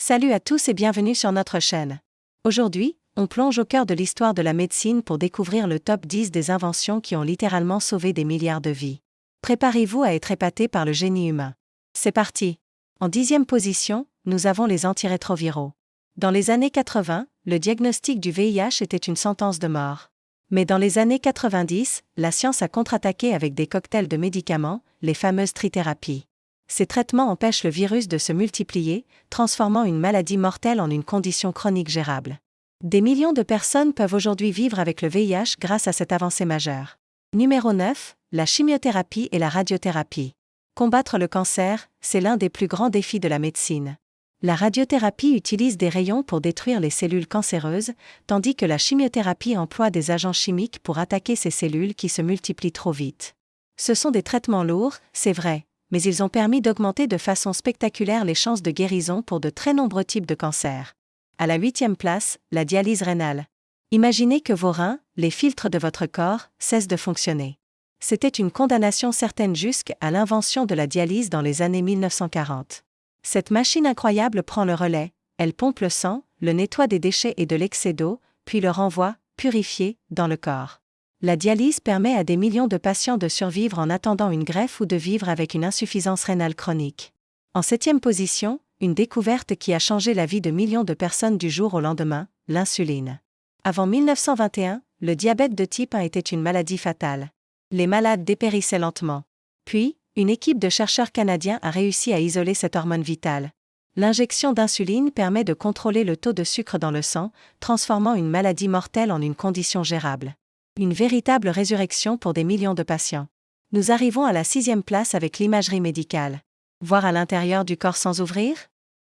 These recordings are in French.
Salut à tous et bienvenue sur notre chaîne. Aujourd'hui, on plonge au cœur de l'histoire de la médecine pour découvrir le top 10 des inventions qui ont littéralement sauvé des milliards de vies. Préparez-vous à être épaté par le génie humain. C'est parti. En 10e position, nous avons les antirétroviraux. Dans les années 80, le diagnostic du VIH était une sentence de mort. Mais dans les années 90, la science a contre-attaqué avec des cocktails de médicaments, les fameuses trithérapies. Ces traitements empêchent le virus de se multiplier, transformant une maladie mortelle en une condition chronique gérable. Des millions de personnes peuvent aujourd'hui vivre avec le VIH grâce à cette avancée majeure. Numéro 9, la chimiothérapie et la radiothérapie. Combattre le cancer, c'est l'un des plus grands défis de la médecine. La radiothérapie utilise des rayons pour détruire les cellules cancéreuses, tandis que la chimiothérapie emploie des agents chimiques pour attaquer ces cellules qui se multiplient trop vite. Ce sont des traitements lourds, c'est vrai, mais ils ont permis d'augmenter de façon spectaculaire les chances de guérison pour de très nombreux types de cancers. À la 8e place, la dialyse rénale. Imaginez que vos reins, les filtres de votre corps, cessent de fonctionner. C'était une condamnation certaine jusqu'à l'invention de la dialyse dans les années 1940. Cette machine incroyable prend le relais, elle pompe le sang, le nettoie des déchets et de l'excès d'eau, puis le renvoie, purifié, dans le corps. La dialyse permet à des millions de patients de survivre en attendant une greffe ou de vivre avec une insuffisance rénale chronique. En 7e position, une découverte qui a changé la vie de millions de personnes du jour au lendemain, l'insuline. Avant 1921, le diabète de type 1 était une maladie fatale. Les malades dépérissaient lentement. Puis, une équipe de chercheurs canadiens a réussi à isoler cette hormone vitale. L'injection d'insuline permet de contrôler le taux de sucre dans le sang, transformant une maladie mortelle en une condition gérable. Une véritable résurrection pour des millions de patients. Nous arrivons à la 6e place avec l'imagerie médicale. Voir à l'intérieur du corps sans ouvrir?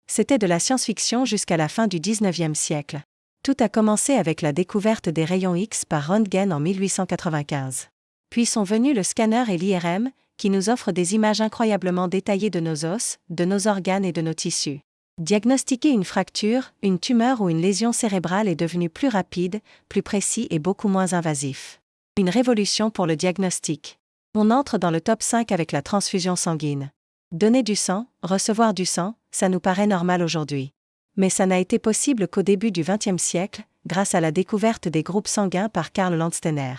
C'était de la science-fiction jusqu'à la fin du 19e siècle. Tout a commencé avec la découverte des rayons X par Röntgen en 1895. Puis sont venus le scanner et l'IRM, qui nous offrent des images incroyablement détaillées de nos os, de nos organes et de nos tissus. Diagnostiquer une fracture, une tumeur ou une lésion cérébrale est devenu plus rapide, plus précis et beaucoup moins invasif. Une révolution pour le diagnostic. On entre dans le top 5 avec la transfusion sanguine. Donner du sang, recevoir du sang, ça nous paraît normal aujourd'hui. Mais ça n'a été possible qu'au début du XXe siècle, grâce à la découverte des groupes sanguins par Karl Landsteiner.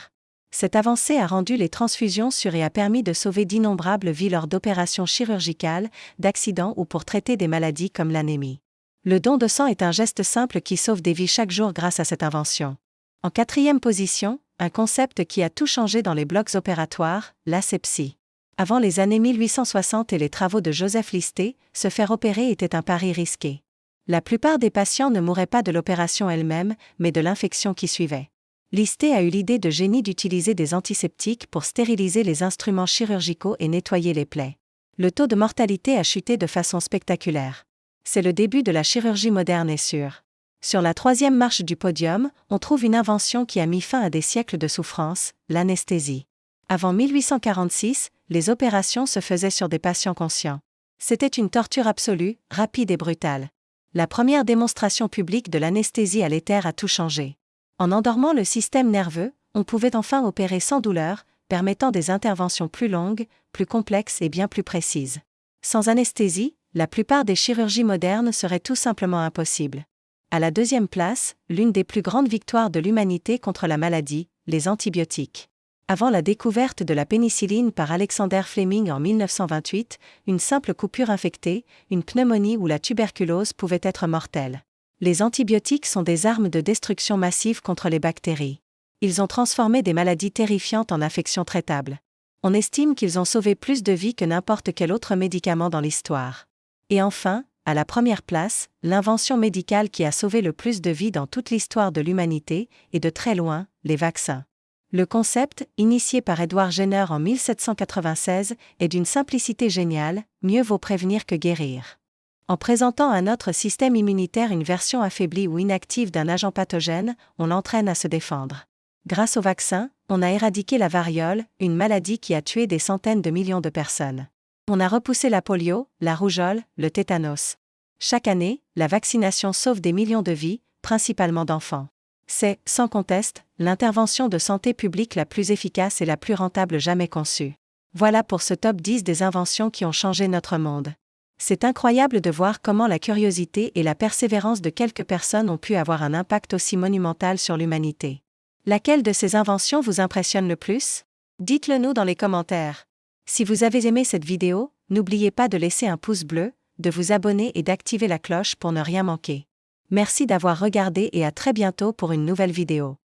Cette avancée a rendu les transfusions sûres et a permis de sauver d'innombrables vies lors d'opérations chirurgicales, d'accidents ou pour traiter des maladies comme l'anémie. Le don de sang est un geste simple qui sauve des vies chaque jour grâce à cette invention. En 4e position, un concept qui a tout changé dans les blocs opératoires, l'asepsie. Avant les années 1860 et les travaux de Joseph Lister, se faire opérer était un pari risqué. La plupart des patients ne mouraient pas de l'opération elle-même, mais de l'infection qui suivait. Lister a eu l'idée de génie d'utiliser des antiseptiques pour stériliser les instruments chirurgicaux et nettoyer les plaies. Le taux de mortalité a chuté de façon spectaculaire. C'est le début de la chirurgie moderne et sûre. Sur la 3e marche du podium, on trouve une invention qui a mis fin à des siècles de souffrance, l'anesthésie. Avant 1846, les opérations se faisaient sur des patients conscients. C'était une torture absolue, rapide et brutale. La première démonstration publique de l'anesthésie à l'éther a tout changé. En endormant le système nerveux, on pouvait enfin opérer sans douleur, permettant des interventions plus longues, plus complexes et bien plus précises. Sans anesthésie, la plupart des chirurgies modernes seraient tout simplement impossibles. À la 2e place, l'une des plus grandes victoires de l'humanité contre la maladie, les antibiotiques. Avant la découverte de la pénicilline par Alexander Fleming en 1928, une simple coupure infectée, une pneumonie ou la tuberculose pouvaient être mortelles. Les antibiotiques sont des armes de destruction massive contre les bactéries. Ils ont transformé des maladies terrifiantes en affections traitables. On estime qu'ils ont sauvé plus de vies que n'importe quel autre médicament dans l'histoire. Et enfin, à la 1re place, l'invention médicale qui a sauvé le plus de vies dans toute l'histoire de l'humanité, et de très loin, les vaccins. Le concept, initié par Edward Jenner en 1796, est d'une simplicité géniale, mieux vaut prévenir que guérir. En présentant à notre système immunitaire une version affaiblie ou inactive d'un agent pathogène, on l'entraîne à se défendre. Grâce au vaccin, on a éradiqué la variole, une maladie qui a tué des centaines de millions de personnes. On a repoussé la polio, la rougeole, le tétanos. Chaque année, la vaccination sauve des millions de vies, principalement d'enfants. C'est, sans conteste, l'intervention de santé publique la plus efficace et la plus rentable jamais conçue. Voilà pour ce top 10 des inventions qui ont changé notre monde. C'est incroyable de voir comment la curiosité et la persévérance de quelques personnes ont pu avoir un impact aussi monumental sur l'humanité. Laquelle de ces inventions vous impressionne le plus? Dites-le nous dans les commentaires. Si vous avez aimé cette vidéo, n'oubliez pas de laisser un pouce bleu, de vous abonner et d'activer la cloche pour ne rien manquer. Merci d'avoir regardé et à très bientôt pour une nouvelle vidéo.